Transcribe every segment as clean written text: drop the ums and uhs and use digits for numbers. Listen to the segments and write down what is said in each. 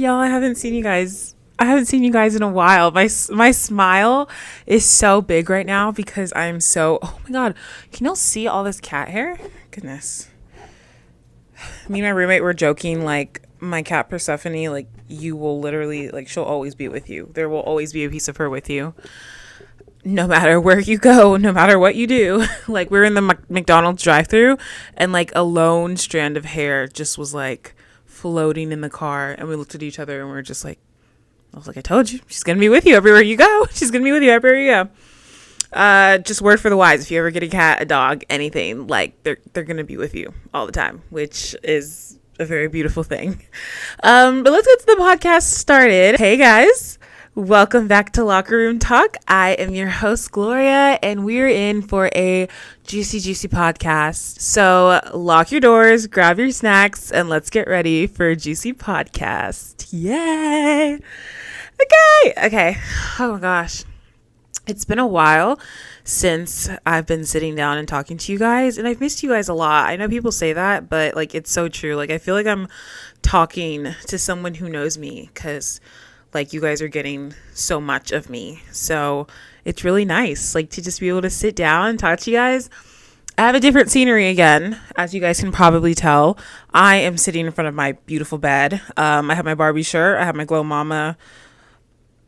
Y'all, I haven't seen you guys. I haven't seen you guys in a while. My smile is so big right now because I'm so. Oh my god! Can y'all see all this cat hair? Goodness. Me and my roommate were joking like my cat Persephone. Like you will literally like she'll always be with you. There will always be a piece of her with you, no matter where you go, no matter what you do. Like we're in the McDonald's drive-thru, and like a lone strand of hair just was like floating in the car, and we looked at each other and we were just like, I was like, I told you, she's gonna be with you everywhere you go. She's gonna be with you everywhere you go. Just word for the wise, if you ever get a cat, a dog, anything, like they're gonna be with you all the time, which is a very beautiful thing. But let's get to the podcast started. Hey guys, welcome back to Locker Room Talk. I am your host, Gloria, and we're in for a juicy podcast. So lock your doors, grab your snacks, and let's get ready for a juicy podcast. Yay! Okay. Oh my gosh. It's been a while since I've been sitting down and talking to you guys, and I've missed you guys a lot. I know people say that, but like it's so true. Like I feel like I'm talking to someone who knows me because like you guys are getting so much of me. So it's really nice like to just be able to sit down and talk to you guys. I have a different scenery again, as you guys can probably tell. I am sitting in front of my beautiful bed. I have my Barbie shirt. I have my Glow Mama,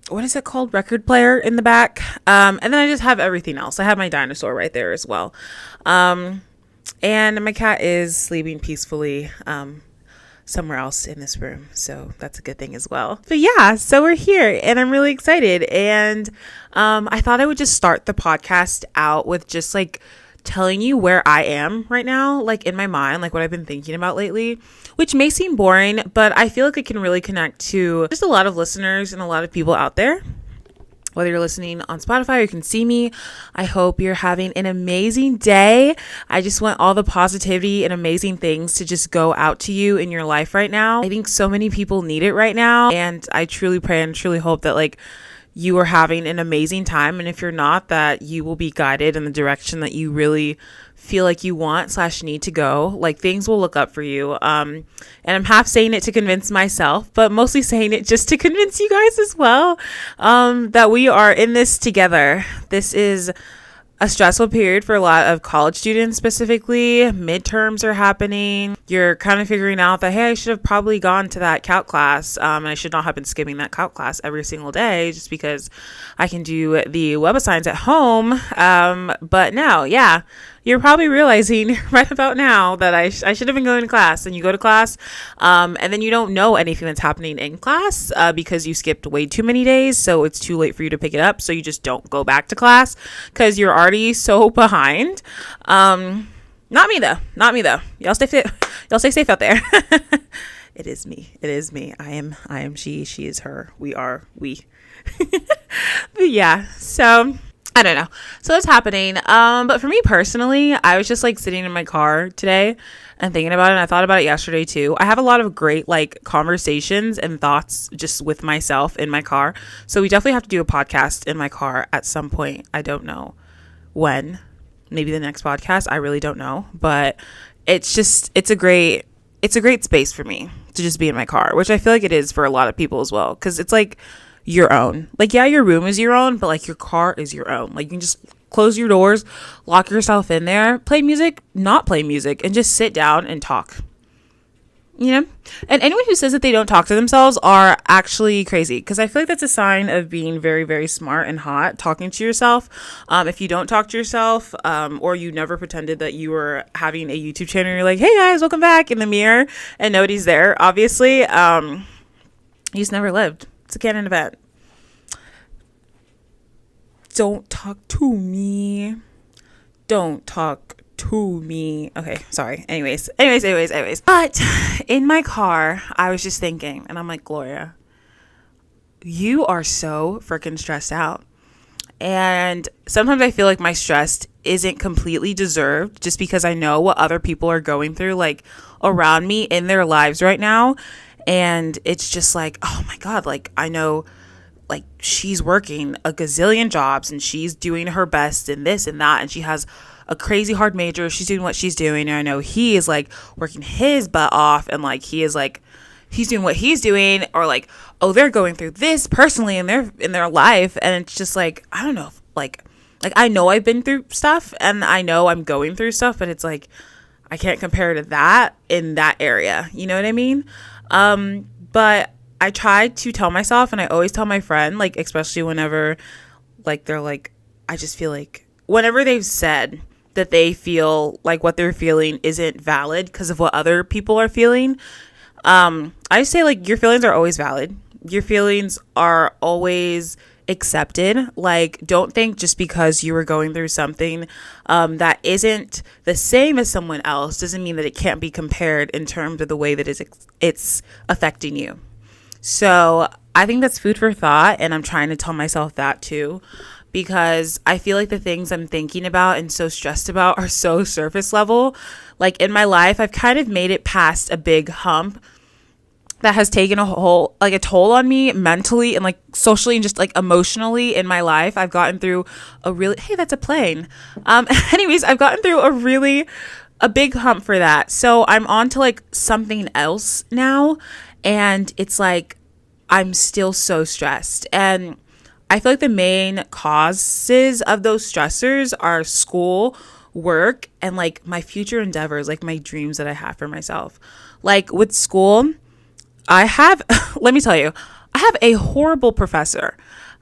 what is it called, record player in the back. And then I just have everything else. I have my dinosaur right there as well. And my cat is sleeping peacefully somewhere else in this room, so that's a good thing as well. But yeah, so we're here and I'm really excited, and I thought I would just start the podcast out with just like telling you where I am right now, like in my mind, like what I've been thinking about lately, which may seem boring, but I feel like it can really connect to just a lot of listeners and a lot of people out there. Whether you're listening on Spotify or you can see me, I hope you're having an amazing day. I just want all the positivity and amazing things to just go out to you in your life right now. I think so many people need it right now, and I truly pray and truly hope that like you are having an amazing time, and if you're not, that you will be guided in the direction that you really feel like you want / need to go. Like things will look up for you, and I'm half saying it to convince myself, but mostly saying it just to convince you guys as well, that we are in this together. This is a stressful period for a lot of college students. Specifically, midterms are happening. You're kind of figuring out that, hey, I should have probably gone to that calc class, and I should not have been skipping that calc class every single day just because I can do the web assigns at home. But now, yeah, you're probably realizing right about now that I should have been going to class. And you go to class, and then you don't know anything that's happening in class because you skipped way too many days, so it's too late for you to pick it up, so you just don't go back to class because you're already so behind. Not me though. Y'all stay safe out there. It is me. I am she is her, we are we. But yeah, so I don't know. So it's happening. But for me personally, I was just like sitting in my car today and thinking about it. And I thought about it yesterday too. I have a lot of great like conversations and thoughts just with myself in my car. So we definitely have to do a podcast in my car at some point. I don't know when. Maybe the next podcast. I really don't know. But it's a great space for me to just be in my car, which I feel like it is for a lot of people as well. Because it's like your own. Like, yeah, your room is your own, but like your car is your own. Like you can just close your doors, lock yourself in there, play music, not play music, and just sit down and talk. You know? And anyone who says that they don't talk to themselves are actually crazy, because I feel like that's a sign of being very, very smart and hot, talking to yourself. If you don't talk to yourself, or you never pretended that you were having a YouTube channel and you're like, hey guys, welcome back, in the mirror, and nobody's there, obviously, you just never lived. It's a canon event. Don't talk to me. Okay, sorry. Anyways. But in my car, I was just thinking, and I'm like, Gloria, you are so freaking stressed out. And sometimes I feel like my stress isn't completely deserved just because I know what other people are going through, like around me in their lives right now. And it's just like, oh my God, like I know like she's working a gazillion jobs and she's doing her best in this and that, and she has a crazy hard major, she's doing what she's doing, and I know he is like working his butt off, and like he is like he's doing what he's doing, or like, oh, they're going through this personally in their life. And it's just like, I don't know, like I know I've been through stuff and I know I'm going through stuff, but it's like I can't compare to that in that area. You know what I mean? But I try to tell myself, and I always tell my friend, like, especially whenever like they're like, I just feel like whenever they've said that they feel like what they're feeling isn't valid because of what other people are feeling, I say, like, your feelings are always valid. Your feelings are always accepted. Like, don't think just because you were going through something that isn't the same as someone else doesn't mean that it can't be compared in terms of the way that it's affecting you. So I think that's food for thought, and I'm trying to tell myself that too, because I feel like the things I'm thinking about and so stressed about are so surface level. Like, in my life, I've kind of made it past a big hump that has taken a toll on me mentally and like socially and just like emotionally in my life. I've gotten through hey, that's a plane. Anyways, I've gotten through a big hump for that. So I'm on to like something else now. And it's like, I'm still so stressed. And I feel like the main causes of those stressors are school, work, and like my future endeavors, like my dreams that I have for myself. Like with school, I have, let me tell you, I have a horrible professor.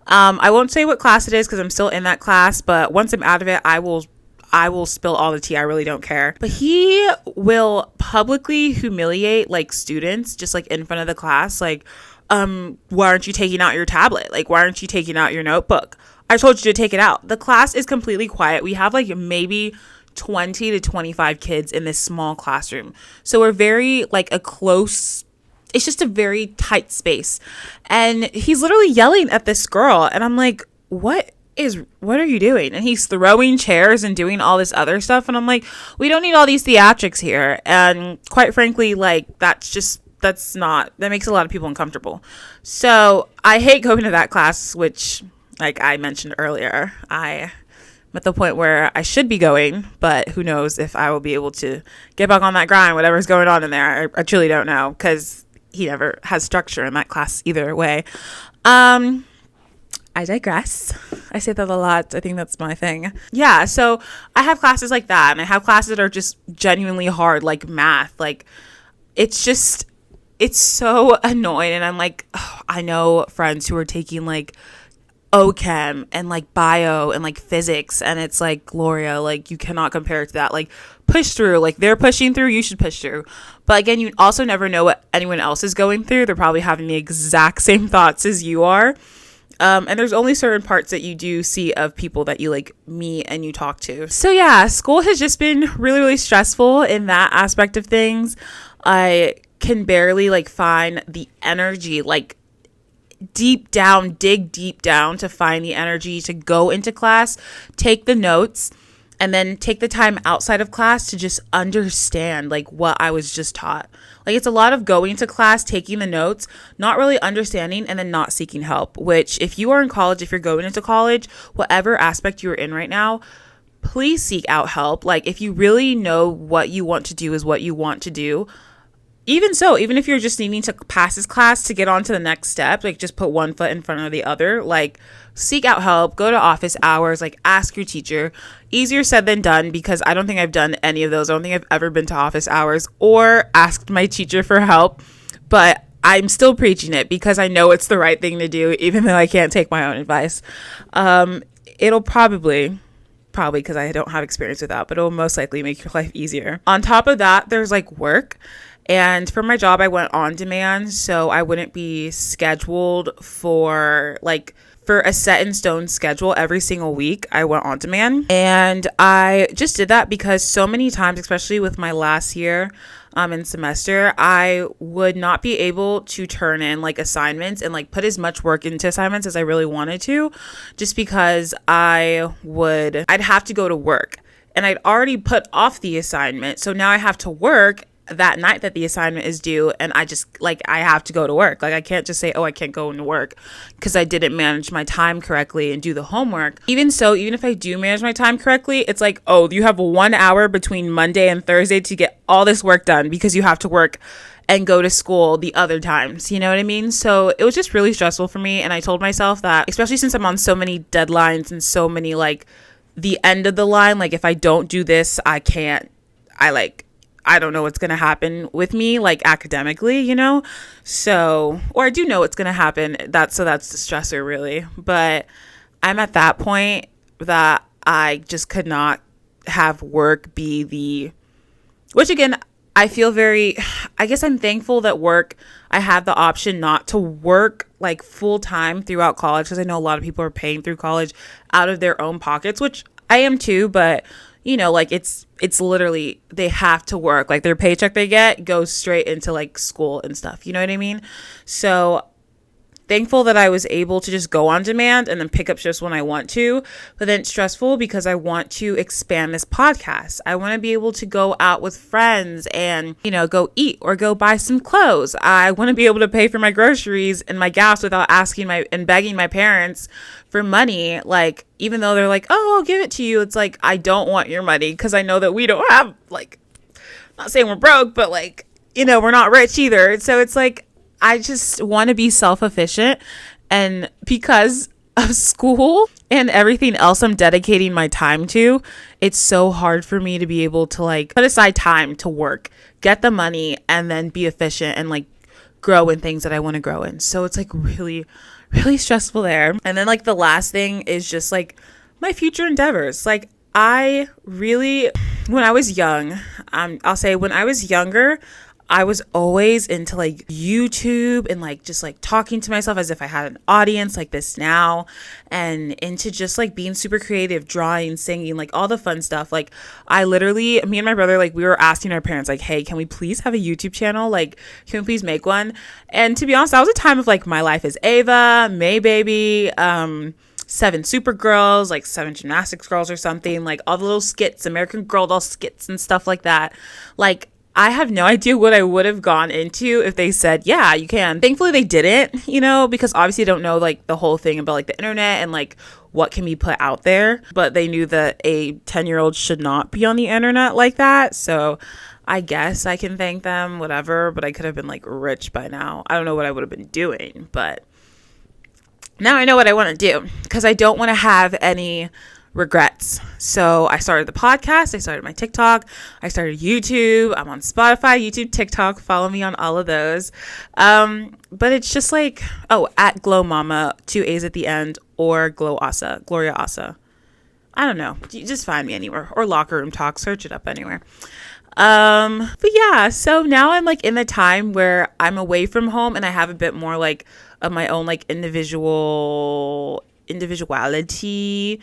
I won't say what class it is because I'm still in that class, but once I'm out of it, I will spill all the tea. I really don't care. But he will publicly humiliate like students just like in front of the class. Like, why aren't you taking out your tablet? Like, why aren't you taking out your notebook? I told you to take it out. The class is completely quiet. We have like maybe 20 to 25 kids in this small classroom. So we're very like it's just a very tight space. And he's literally yelling at this girl. And I'm like, what are you doing? And he's throwing chairs and doing all this other stuff. And I'm like, we don't need all these theatrics here. And quite frankly, like, that makes a lot of people uncomfortable. So I hate going to that class, which, like I mentioned earlier, I'm at the point where I should be going, but who knows if I will be able to get back on that grind, whatever's going on in there. I truly don't know, because he never has structure in that class either way. I digress. I say that a lot. I think that's my thing. Yeah, so I have classes like that, and I have classes that are just genuinely hard, like math. Like, it's so annoying, and I'm like, I know friends who are taking like OChem and like bio and like physics, and it's like, Gloria, like, you cannot compare it to that. Like, push through. Like, they're pushing through, you should push through. But again, you also never know what anyone else is going through. They're probably having the exact same thoughts as you are. And there's only certain parts that you do see of people that you like meet and you talk to. So yeah, school has just been really, really stressful in that aspect of things. I can barely like find the energy, like dig deep down to find the energy to go into class, take the notes, and then take the time outside of class to just understand like what I was just taught. Like, it's a lot of going to class, taking the notes, not really understanding, and then not seeking help, which if you are in college, if you're going into college, whatever aspect you're in right now, please seek out help. Like, if you really know what you want to do is what you want to do, even if you're just needing to pass this class to get on to the next step, like, just put one foot in front of the other, like, seek out help, go to office hours, like, ask your teacher. Easier said than done, because I don't think I've done any of those. I don't think I've ever been to office hours or asked my teacher for help, but I'm still preaching it because I know it's the right thing to do, even though I can't take my own advice. It'll probably because I don't have experience with that, but it'll most likely make your life easier. On top of that, there's like work. And for my job, I went on demand, so I wouldn't be scheduled for a set in stone schedule every single week. I went on demand, and I just did that because so many times, especially with my last year in semester, I would not be able to turn in like assignments and like put as much work into assignments as I really wanted to, just because I'd have to go to work, and I'd already put off the assignment, so now I have to work that night that the assignment is due, and I have to go to work. Like, I can't just say, oh, I can't go into work because I didn't manage my time correctly and do the homework. Even if I do manage my time correctly, it's like, oh, you have 1 hour between Monday and Thursday to get all this work done because you have to work and go to school the other times, you know what I mean? So it was just really stressful for me. And I told myself that, especially since I'm on so many deadlines and so many like the end of the line, like if I don't do this, I don't know what's going to happen with me, like academically, you know? So, or I do know what's going to happen. That's the stressor really. But I'm at that point that I just could not have work be which again, I guess I'm thankful that I have the option not to work like full time throughout college, because I know a lot of people are paying through college out of their own pockets, which I am too, but you know, like it's literally, they have to work, like their paycheck they get goes straight into like school and stuff. You know what I mean? So thankful that I was able to just go on demand and then pick up shifts when I want to, but then it's stressful because I want to expand this podcast. I want to be able to go out with friends and, you know, go eat or go buy some clothes. I want to be able to pay for my groceries and my gas without asking and begging my parents for money. Like, even though they're like, oh, I'll give it to you. It's like, I don't want your money, because I know that we don't have, like, not saying we're broke, but like, you know, we're not rich either. So it's like, I just want to be self-efficient, and because of school and everything else I'm dedicating my time to, it's so hard for me to be able to like put aside time to work, get the money, and then be efficient and like grow in things that I want to grow in. So it's like really, really stressful there. And then like the last thing is just like my future endeavors. Like when I was young, I'll say when I was younger, I was always into like YouTube and like just like talking to myself as if I had an audience like this now, and into just like being super creative, drawing, singing, like all the fun stuff. Like me and my brother, like we were asking our parents like, hey, can we please have a YouTube channel? Like, can we please make one? And to be honest, that was a time of like My Life is Ava, May Baby, 7 Supergirls, like 7 Gymnastics Girls or something, like all the little skits, American Girl doll skits and stuff like that. Like, I have no idea what I would have gone into if they said, yeah, you can. Thankfully, they didn't, you know, because obviously I don't know like the whole thing about like the internet and like what can be put out there. But they knew that a 10-year-old should not be on the internet like that. So I guess I can thank them, whatever. But I could have been like rich by now. I don't know what I would have been doing. But now I know what I want to do, because I don't want to have any regrets. So I started the podcast, I started my TikTok, I started YouTube, I'm on Spotify, YouTube, TikTok, follow me on all of those. But it's just like, at Glow Mama, 2 A's at the end, or Gloria Asa. I don't know. You just find me anywhere, or Locker Room Talk, search it up anywhere. But yeah, so now I'm like in the time where I'm away from home and I have a bit more like of my own like individual identity.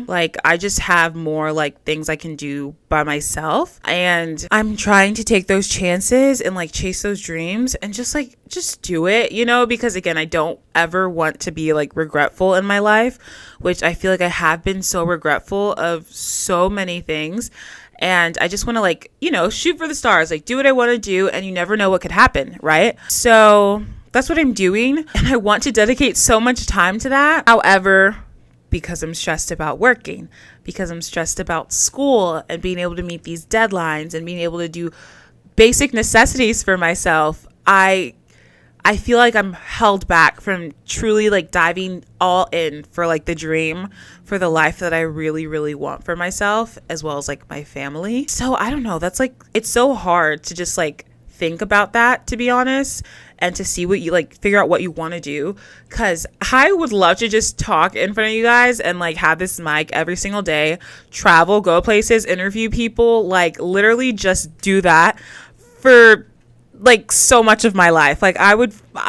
Like I just have more like things I can do by myself, and I'm trying to take those chances and like chase those dreams and just do it, you know, because again, I don't ever want to be like regretful in my life, which I feel like I have been so regretful of so many things. And I just want to like, you know, shoot for the stars, like do what I want to do, and you never know what could happen, right? So that's what I'm doing, and I want to dedicate so much time to that. However, because I'm stressed about working, because I'm stressed about school and being able to meet these deadlines and being able to do basic necessities for myself, I feel like I'm held back from truly like diving all in for like the dream, for the life that I really, really want for myself, as well as like my family. So I don't know, that's like, it's so hard to just like think about that, to be honest, and to see what you like, figure out what you want to do, because I would love to just talk in front of you guys and like have this mic every single day, travel, go places, interview people, like literally just do that for like so much of my life. Like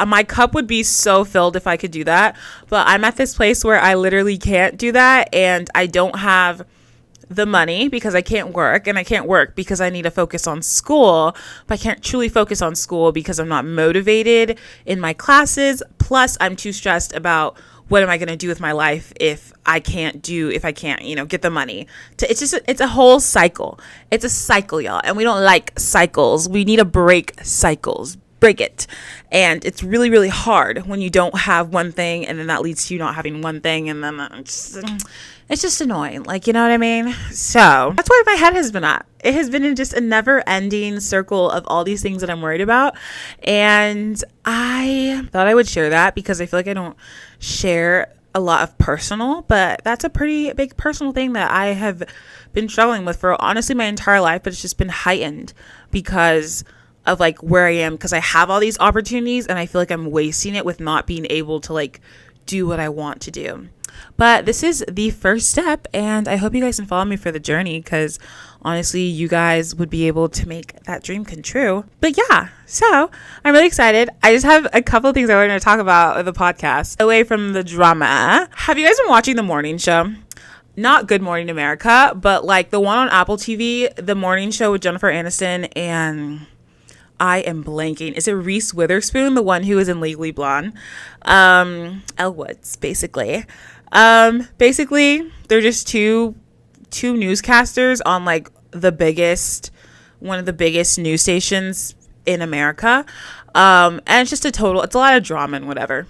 my cup would be so filled if I could do that, but I'm at this place where I literally can't do that, and I don't have the money because I can't work, and I can't work because I need to focus on school, but I can't truly focus on school because I'm not motivated in my classes. Plus I'm too stressed about what am I going to do with my life if I can't, you know, get the money it's a whole cycle. It's a cycle, y'all, and we don't like cycles. We need to break cycles, break it. And it's really, really hard when you don't have one thing, and then that leads to you not having one thing, and then it's just annoying. Like, you know what I mean? So that's where my head has been at. It has been in just a never ending circle of all these things that I'm worried about. And I thought I would share that because I feel like I don't share a lot of personal, but that's a pretty big personal thing that I have been struggling with for honestly my entire life, but it's just been heightened because of like where I am, because I have all these opportunities and I feel like I'm wasting it with not being able to like do what I want to do. But this is the first step, and I hope you guys can follow me for the journey, because honestly, you guys would be able to make that dream come true. But yeah, so I'm really excited. I just have a couple of things I wanted to talk about with the podcast away from the drama. Have you guys been watching the morning show? Not Good Morning America, but like the one on Apple TV, the morning show with Jennifer Aniston and I am blanking. Is it Reese Witherspoon, the one who was in Legally Blonde? Elle Woods, basically. Basically, they're just two newscasters on like one of the biggest news stations in America. And it's just it's a lot of drama and whatever.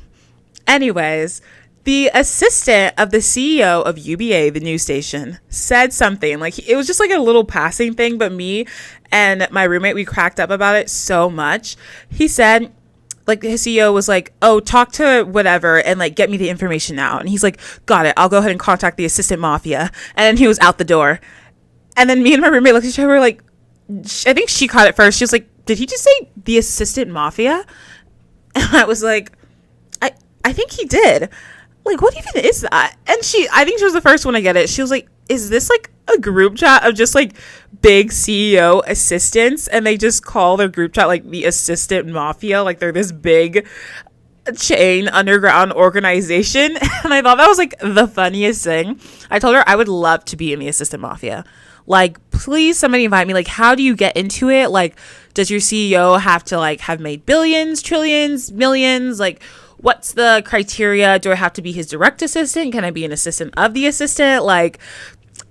Anyways, the assistant of the CEO of UBA, the news station, said something like, it was just like a little passing thing, but me and my roommate, we cracked up about it so much. He said, like, his CEO was like, oh, talk to whatever and like get me the information now. And he's like, got it. I'll go ahead and contact the assistant mafia. And then he was out the door. And then me and my roommate looked at each other, like, I think she caught it first. She was like, did he just say the assistant mafia? And I was like, I think he did. Like, what even is that? And I think she was the first one to get it. She was like, is this like a group chat of just like big CEO assistants? And they just call their group chat like the assistant mafia. Like they're this big chain underground organization. And I thought that was like the funniest thing. I told her I would love to be in the assistant mafia. Like, please somebody invite me. Like, how do you get into it? Like, does your CEO have to like have made billions, trillions, millions? Like, what's the criteria? Do I have to be his direct assistant? Can I be an assistant of the assistant? Like,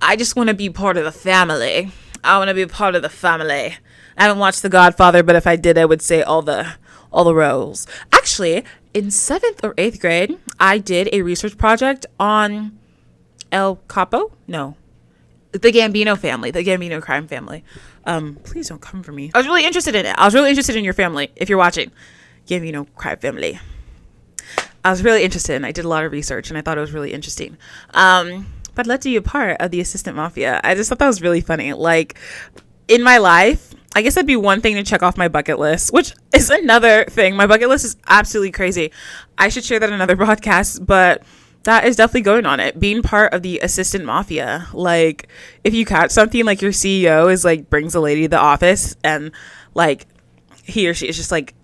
I just want to be part of the family. I want to be part of the family. I haven't watched The Godfather, but if I did, I would say all the roles. Actually, in 7th or 8th grade, I did a research project on El Capo. No, the Gambino family, the Gambino crime family. Please don't come for me. I was really interested in it. I was really interested in your family. If you're watching, Gambino crime family. I was really interested, and I did a lot of research, and I thought it was really interesting. But I'd love to be a part of the assistant mafia. I just thought that was really funny. Like, in my life, I guess that'd be one thing to check off my bucket list, which is another thing. My bucket list is absolutely crazy. I should share that in another podcast, but that is definitely going on it. Being part of the assistant mafia. Like, if you catch something, like your CEO is like, brings a lady to the office, and like, he or she is just like,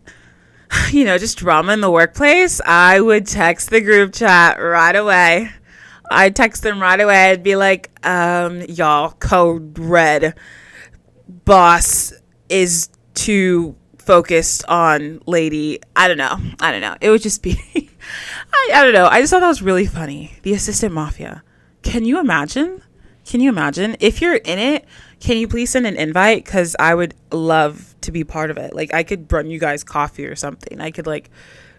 you know, just drama in the workplace, I would text the group chat right away. I'd text them right away. I'd be like, y'all, code red. Boss is too focused on lady. I don't know. It would just be, I don't know. I just thought that was really funny. The assistant mafia. Can you imagine? If you're in it, can you please send an invite? Because I would love to be part of it. Like, I could run you guys coffee or something. I could like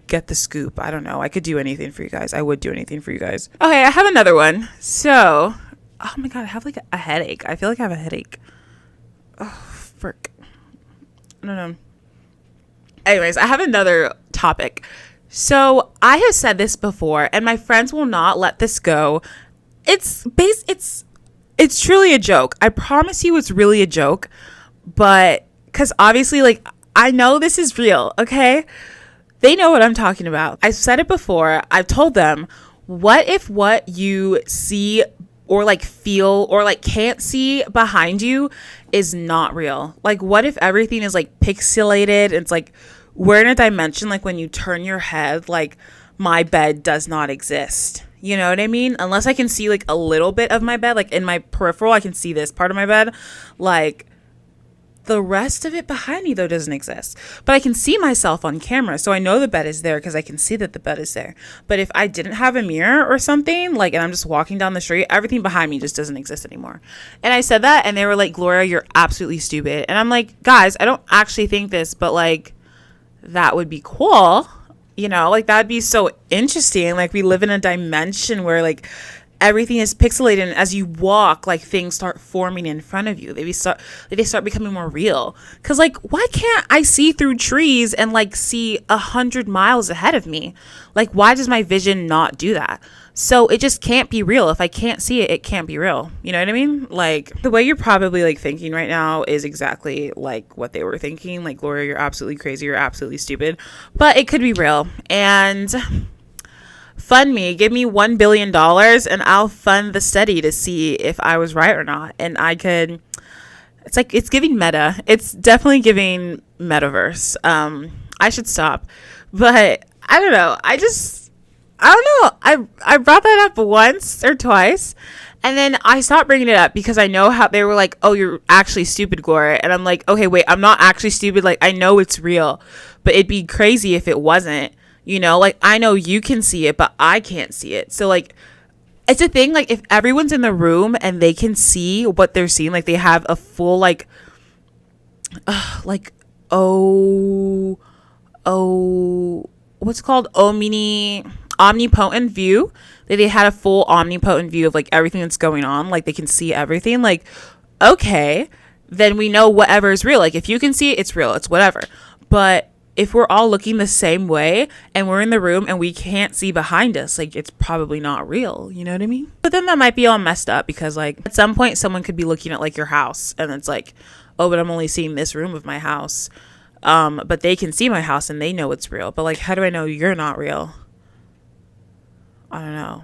get the scoop. I don't know. I could do anything for you guys. I would do anything for you guys. Okay, I have another one. So, oh my God, I have like a headache. I feel like I have a headache. Oh, frick. I don't know. Anyways, I have another topic. So I have said this before, and my friends will not let this go. It's truly a joke. I promise you it's really a joke. But because obviously, like, I know this is real, okay? They know what I'm talking about. I've said it before. I've told them, what if what you see or like feel or like can't see behind you is not real? Like, what if everything is like pixelated? It's like we're in a dimension, like when you turn your head, like my bed does not exist. You know what I mean? Unless I can see like a little bit of my bed, like in my peripheral, I can see this part of my bed. Like, the rest of it behind me, though, doesn't exist. But I can see myself on camera, so I know the bed is there because I can see that the bed is there. But if I didn't have a mirror or something, like, and I'm just walking down the street, everything behind me just doesn't exist anymore. And I said that, and they were like, Gloria, you're absolutely stupid. And I'm like, guys, I don't actually think this, but like, that would be cool. Like that'd be so interesting. Like we live in a dimension where like everything is pixelated, and as you walk, like things start forming in front of you. They start becoming more real. Cause like, why can't I see through trees and like see 100 miles ahead of me? Like, why does my vision not do that? So it just can't be real. If I can't see it, it can't be real. You know what I mean? Like the way you're probably like thinking right now is exactly like what they were thinking. Like, Gloria, you're absolutely crazy. You're absolutely stupid, but it could be real. And fund me, give me $1 billion and I'll fund the study to see if I was right or not. And it's like, it's giving meta. It's definitely giving metaverse. I should stop, but I don't know. I don't know. I brought that up once or twice, and then I stopped bringing it up because I know how they were like, oh, you're actually stupid, Gloria. And I'm like, okay, wait, I'm not actually stupid. Like, I know it's real, but it'd be crazy if it wasn't. Like I know you can see it, but I can't see it. So like, it's a thing. Like if everyone's in the room and they can see what they're seeing, like they have a full like what's it called? Omnipotent view. They had a full omnipotent view of like everything that's going on. Like they can see everything. Like, okay, then we know whatever is real. Like if you can see it, it's real. It's whatever. But if we're all looking the same way and we're in the room and we can't see behind us, like it's probably not real. You know what I mean? But then that might be all messed up because like at some point someone could be looking at like your house and it's like, oh, but I'm only seeing this room of my house. But they can see my house and they know it's real. But like, how do I know you're not real? I don't know.